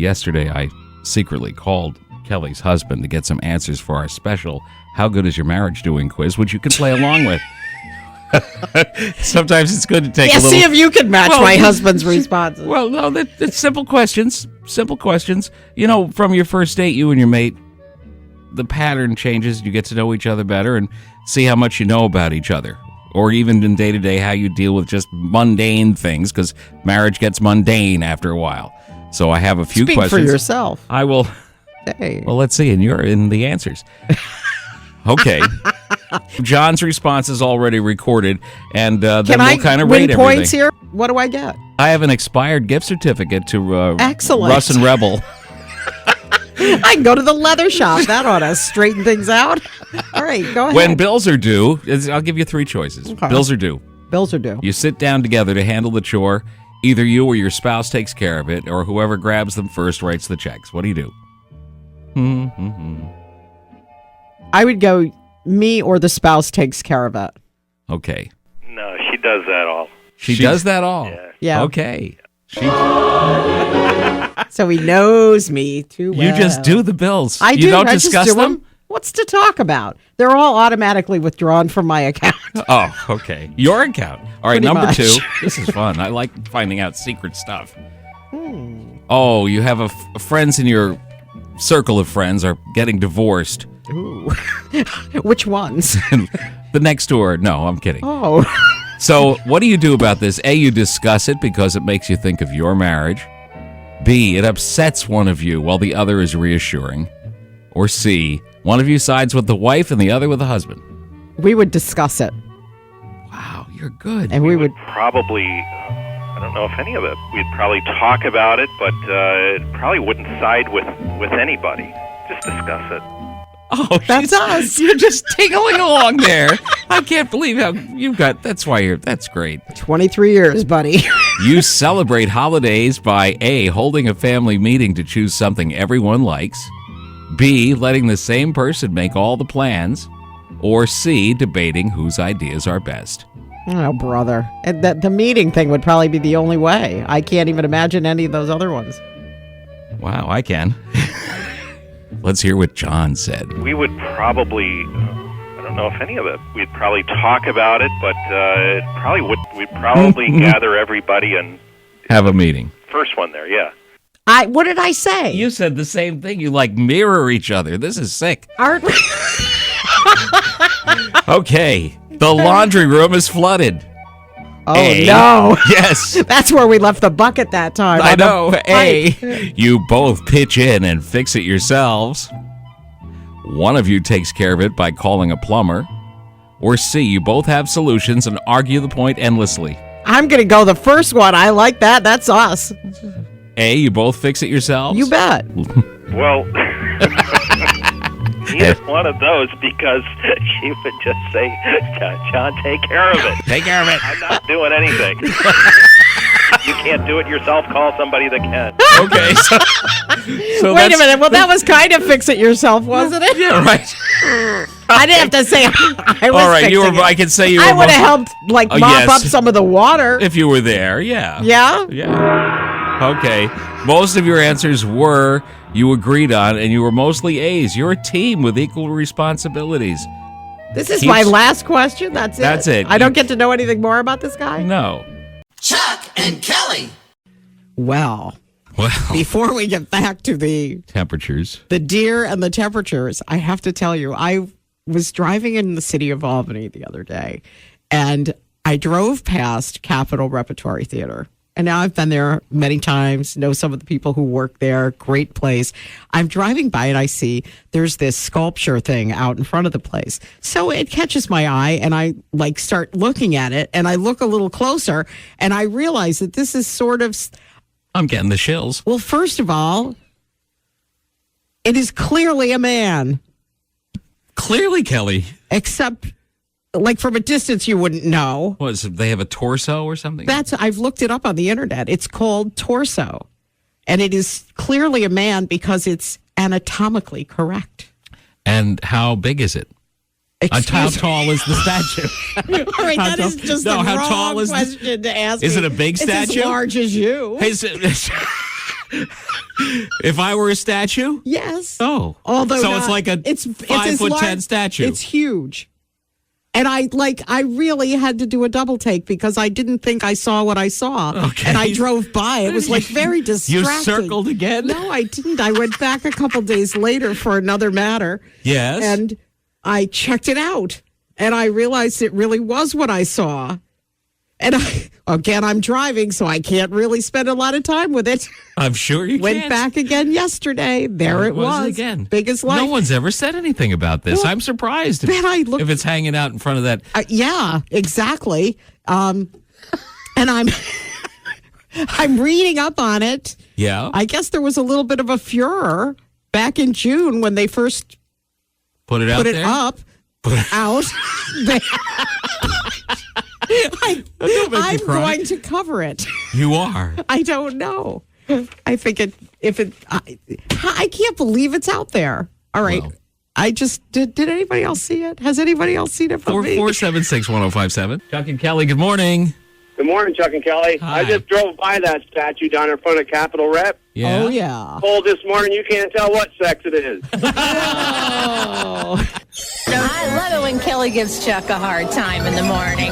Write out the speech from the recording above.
Yesterday, I secretly called Kelly's husband to get some answers for our special How Good Is Your Marriage Doing quiz, which you can play along with. Sometimes it's good to take a little... see if you can match my husband's responses. Well, no, it's simple questions. Simple questions. You know, from your first date, you and your mate, the pattern changes. You get to know each other better and see how much you know about each other. Or even in day-to-day, how you deal with just mundane things, because marriage gets mundane after a while. So I have a few questions. Speak for yourself. I will... Hey. Well, let's see, and you're in the answers. Okay. John's response is already recorded, and then we'll kind of rate everything. Can I win points here? What do I get? I have an expired gift certificate to Excellent. Russ and Rebel. I can go to the leather shop. That ought to straighten things out. All right, go ahead. When bills are due, I'll give you three choices. Okay. Bills are due. Bills are due. You sit down together to handle the chore. Either you or your spouse takes care of it, or whoever grabs them first writes the checks. What do you do? I would go me or the spouse takes care of it. Okay. No, she does that all. She does that all? Yeah. Okay. So he knows me too well. You just do the bills. I do. You don't I discuss just do them? What's to talk about? They're all automatically withdrawn from my account. Oh, okay. Your account. All right, Pretty number much. 2. This is fun. I like finding out secret stuff. Oh, you have friends in your circle of friends are getting divorced. Ooh. Which ones? The next door. No, I'm kidding. Oh. So what do you do about this? A, you discuss it because it makes you think of your marriage. B, it upsets one of you while the other is reassuring. Or C, one of you sides with the wife and the other with the husband. We would discuss it. Wow, you're good. And we would Probably, I don't know if any of it. We'd probably talk about it, but it probably wouldn't side with anybody. Just discuss it. Oh, That's us. You're just tingling along there. I can't believe how you've got. That's great. 23 years, buddy. You celebrate holidays by A, holding a family meeting to choose something everyone likes, B, letting the same person make all the plans, or C, debating whose ideas are best. Oh, brother. And the meeting thing would probably be the only way. I can't even imagine any of those other ones. Wow, I can. Let's hear what John said. We would probably, I don't know if any of it. We'd probably talk about it, but it probably would. We'd probably gather everybody and Have a meeting. first one there. Yeah. What did I say? You said the same thing. You mirror each other. This is sick. Aren't we? Okay, the laundry room is flooded. Oh, A, no. Yes. That's where we left the bucket that time. I on the know. A, pipe. you both pitch in and fix it yourselves. One of you takes care of it by calling a plumber. Or C, you both have solutions and argue the point endlessly. I'm going to go the first one. I like that. That's us. A, you both fix it yourselves. You bet. Well, he is one of those because she would just say, John, take care of it. Take care of it. I'm not doing anything. You can't do it yourself. Call somebody that can. Okay. So Wait a minute. Well, that was kind of fix it yourself, wasn't it? Yeah, right. I didn't have to say I was All right, fixing it. I could say you were. I would have helped, Oh, mop yes. up some of the water. If you were there, yeah. Yeah? Yeah. Okay. Most of your answers were you agreed on, and you were mostly A's. You're a team with equal responsibilities. This is my last question. That's it. That's it. I don't get to know anything more about this guy? No. Chuck and Kelly. Well, before we get back to the Temperatures. deer and the temperatures, I have to tell you, I was driving in the city of Albany the other day, and I drove past Capitol Repertory Theater. And now I've been there many times, know some of the people who work there, great place. I'm driving by and I see there's this sculpture thing out in front of the place. So it catches my eye and I start looking at it and I look a little closer and I realize that this is sort of, I'm getting the chills. well, first of all, it is clearly a man, Clearly, Kelly. except from a distance you wouldn't know. They have a torso or something? I've looked it up on the internet. It's called torso. And it is clearly a man because it's anatomically correct. And how big is it? How tall is the statue? All right, that is just the how wrong tall is question to ask. Is me. it a big statue? It's as large as you. Is it, If I were a statue? Yes. Oh. Although so not- it's like a it's 5'10" statue. It's huge. And I really had to do a double take because I didn't think I saw what I saw. Okay. And I drove by. It was like very distracting. You circled again? No, I didn't. I went back a couple days later for another matter. Yes. And I checked it out. And I realized it really was what I saw. And I'm driving, so I can't really spend a lot of time with it. I'm sure you Went can't. back again yesterday. There it was. again. Big as life. No one's ever said anything about this. Well, I'm surprised then I looked- if it's hanging out in front of that. Yeah, exactly. And I'm reading up on it. Yeah. I guess there was a little bit of a furor back in June when they first Put it out put it there. up, out. Don't make me I'm cry. going to cover it. You are. I don't know. I think I can't believe it's out there. All right. Well. I just did anybody else see it? Has anybody else seen it from me? 476-1057. Chuck and Kelly, good morning. Good morning, Chuck and Kelly. Hi. I just drove by that statue down in front of Capitol Rep. Yeah. Oh, yeah. Told this morning you can't tell what sex it is. Oh. I love it when Kelly gives Chuck a hard time in the morning.